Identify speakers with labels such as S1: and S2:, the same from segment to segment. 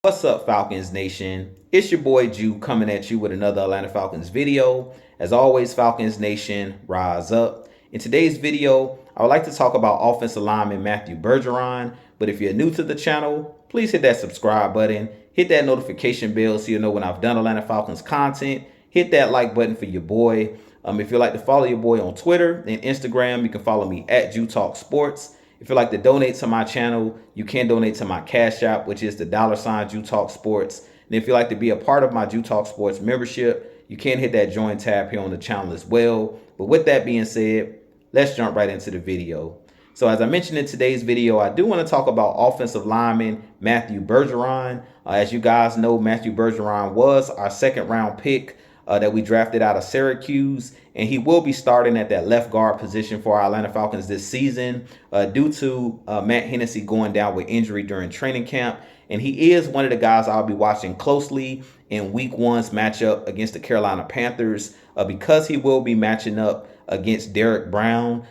S1: What's up, Falcons Nation? It's your boy Jew coming at you with another Atlanta Falcons video. As always, Falcons Nation, rise up. In today's video, I would like to talk about offensive lineman Matthew Bergeron. But if you're new to the channel, please hit that subscribe button, hit that notification bell so you'll know when I've done Atlanta Falcons content. Hit that like button for your boy. If you'd like to follow your boy on Twitter and Instagram, you can follow me at Jew Talk Sports. If you'd like to donate to my channel, you can donate to my Cash App, which is the $ Jew Talk Sports. And if you'd like to be a part of my Jew Talk Sports membership, you can hit that join tab here on the channel as well. But with that being said, let's jump right into the video. So as I mentioned in today's video, I do want to talk about offensive lineman Matthew Bergeron. As you guys know, Matthew Bergeron was our second round pick that we drafted out of Syracuse, and he will be starting at that left guard position for our Atlanta Falcons this season due to Matt Hennessy going down with injury during training camp. And he is one of the guys I'll be watching closely in Week 1's matchup against the Carolina Panthers because he will be matching up against Derek Brown.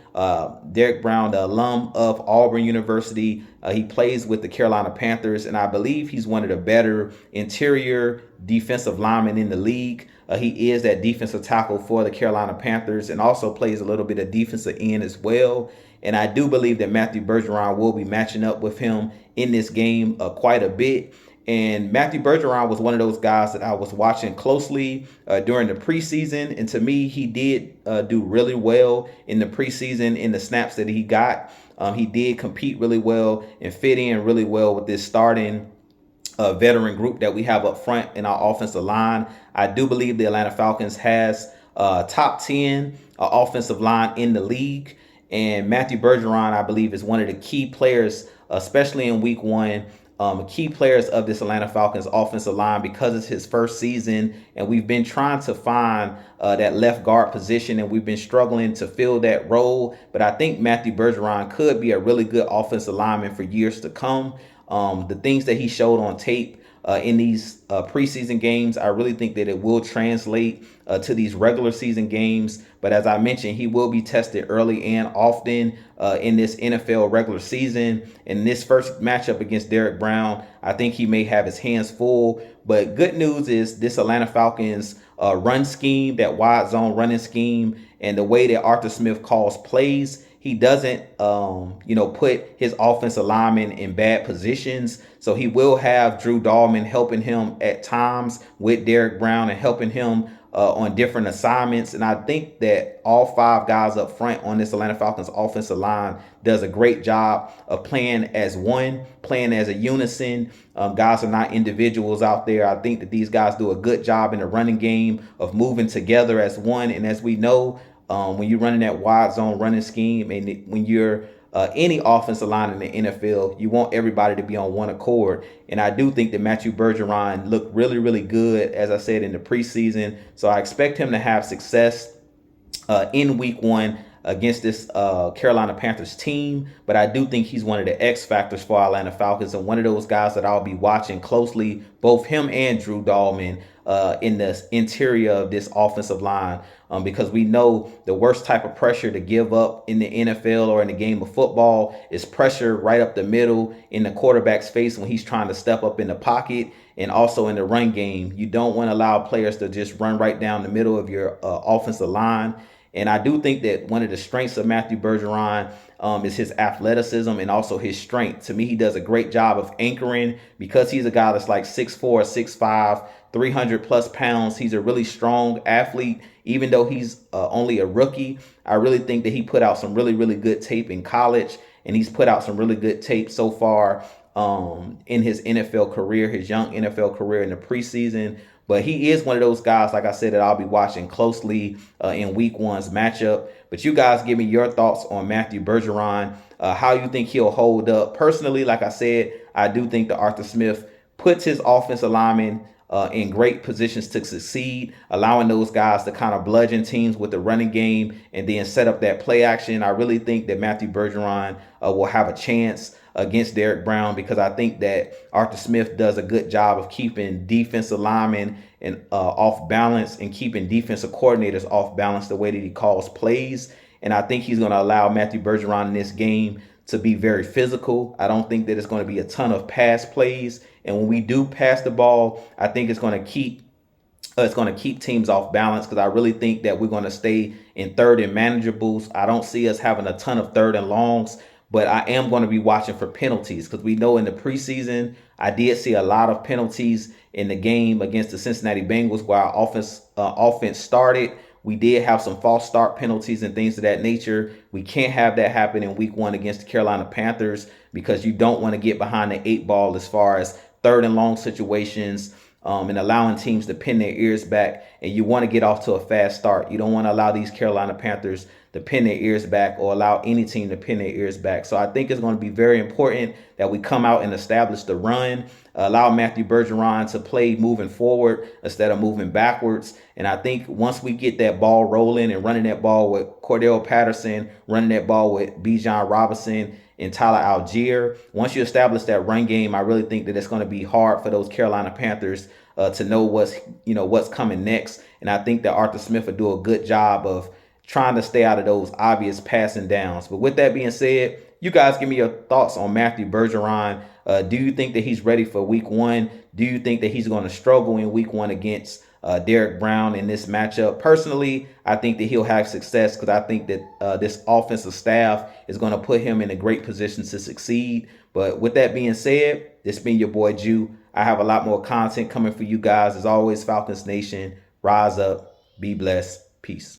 S1: Derek Brown, the alum of Auburn University. He plays with the Carolina Panthers, and I believe he's one of the better interior defensive linemen in the league. He is that defensive tackle for the Carolina Panthers and also plays a little bit of defensive end as well. And I do believe that Matthew Bergeron will be matching up with him in this game quite a bit. And Matthew Bergeron was one of those guys that I was watching closely during the preseason. And to me, he did do really well in the preseason in the snaps that he got. He did compete really well and fit in really well with this starting veteran group that we have up front in our offensive line. I do believe the Atlanta Falcons has top 10 offensive line in the league. And Matthew Bergeron, I believe, is one of the key players, especially in Week 1, key players of this Atlanta Falcons offensive line because it's his first season. And we've been trying to find that left guard position, and we've been struggling to fill that role. But I think Matthew Bergeron could be a really good offensive lineman for years to come. The things that he showed on tape in these preseason games, I really think that it will translate to these regular season games. But as I mentioned, he will be tested early and often in this NFL regular season. In this first matchup against Derek Brown, I think he may have his hands full. But good news is this Atlanta Falcons run scheme, that wide zone running scheme, and the way that Arthur Smith calls plays, he doesn't, put his offensive linemen in bad positions. So he will have Drew Dahlman helping him at times with Derek Brown and helping him on different assignments. And I think that all 5 guys up front on this Atlanta Falcons offensive line does a great job of playing as one, playing as a unison. Guys are not individuals out there. I think that these guys do a good job in the running game of moving together as one. And as we know, when you're running that wide zone running scheme, and when you're any offensive line in the NFL, you want everybody to be on one accord. And I do think that Matthew Bergeron looked really, really good, as I said, in the preseason. So I expect him to have success in Week 1 against this Carolina Panthers team. But I do think he's one of the X factors for Atlanta Falcons and one of those guys that I'll be watching closely, both him and Drew Dahlman in the interior of this offensive line, because we know the worst type of pressure to give up in the NFL or in the game of football is pressure right up the middle in the quarterback's face when he's trying to step up in the pocket. And also in the run game, you don't want to allow players to just run right down the middle of your offensive line. And I do think that one of the strengths of Matthew Bergeron is his athleticism and also his strength. To me, he does a great job of anchoring because he's a guy that's like 6'4", 6'5", 300 plus pounds. He's a really strong athlete. Even though he's only a rookie, I really think that he put out some really, really good tape in college, and he's put out some really good tape so far in his NFL career, his young NFL career in the preseason. But he is one of those guys, like I said, that I'll be watching closely in Week 1's matchup. But you guys give me your thoughts on Matthew Bergeron, how you think he'll hold up. Personally, like I said, I do think that Arthur Smith puts his offensive linemen in great positions to succeed, allowing those guys to kind of bludgeon teams with the running game and then set up that play action. I really think that Matthew Bergeron will have a chance against Derek Brown because I think that Arthur Smith does a good job of keeping defensive linemen and off balance and keeping defensive coordinators off balance the way that he calls plays. And I think he's going to allow Matthew Bergeron in this game to be very physical. I don't think that it's going to be a ton of pass plays. And when we do pass the ball, I think it's going to keep teams off balance, because I really think that we're going to stay in third and manageables. I don't see us having a ton of third and longs, but I am going to be watching for penalties, because we know in the preseason I did see a lot of penalties in the game against the Cincinnati Bengals where our offense started. We did have some false start penalties and things of that nature. We can't have that happen in week 1 against the Carolina Panthers, because you don't want to get behind the 8 ball as far as third and long situations, and allowing teams to pin their ears back. And you want to get off to a fast start. You don't want to allow these Carolina Panthers to pin their ears back, or allow any team to pin their ears back. So I think it's going to be very important that we come out and establish the run, allow Matthew Bergeron to play moving forward instead of moving backwards. And I think once we get that ball rolling and running that ball with Cordell Patterson, running that ball with Bijan Robinson and Tyler Algier, once you establish that run game, I really think that it's going to be hard for those Carolina Panthers to know what's coming next. And I think that Arthur Smith will do a good job of trying to stay out of those obvious passing downs. But with that being said, you guys give me your thoughts on Matthew Bergeron. Do you think that he's ready for week 1? Do you think that he's going to struggle in week 1 against Derek Brown in this matchup? Personally, I think that he'll have success, because I think that this offensive staff is going to put him in a great position to succeed. But with that being said, this been your boy Jew. I have a lot more content coming for you guys. As always, Falcons Nation, rise up, be blessed, peace.